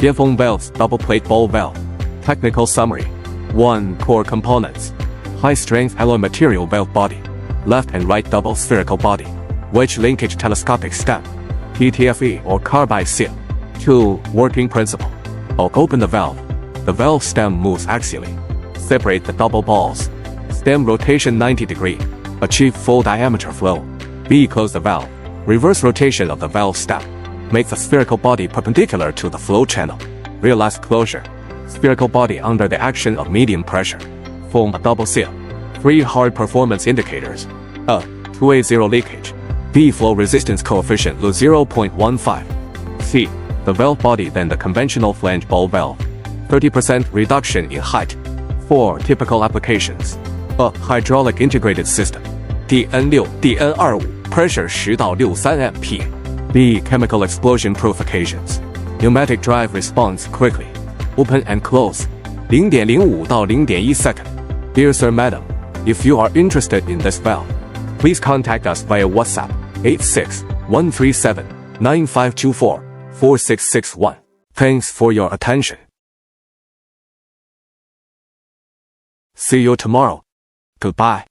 Xianfeng Valves double plate ball valve. Technical summary. 1. Core components. High-strength alloy material valve body. Left and right double spherical body. Wedge linkage telescopic stem. PTFE or carbide seal. 2. Working principle. O. Open the valve. The valve stem moves axially. Separate the double balls. Stem rotation 90 degree. Achieve full diameter flow. B. Close the valve. Reverse rotation of the valve stem. Make the spherical body perpendicular to the flow channel. Realize closure. Spherical body under the action of medium pressure. Form a double seal. 3. Hard performance indicators. A. 2A 0 leakage. B. Flow resistance coefficient Lu 0.15. C. The valve body than the conventional flange ball valve. 30% reduction in height. 4. Typical applications. A. Hydraulic integrated system. DN6, DN25, pressure 10到63 MPa. B. Chemical explosion proof occasions. Pneumatic drive responds quickly. Open and close. 0.05 到0.1 second. Dear Sir, Madam, if you are interested in this valve, please contact us via WhatsApp 86-137-9524-4661. Thanks for your attention. See you tomorrow. Goodbye.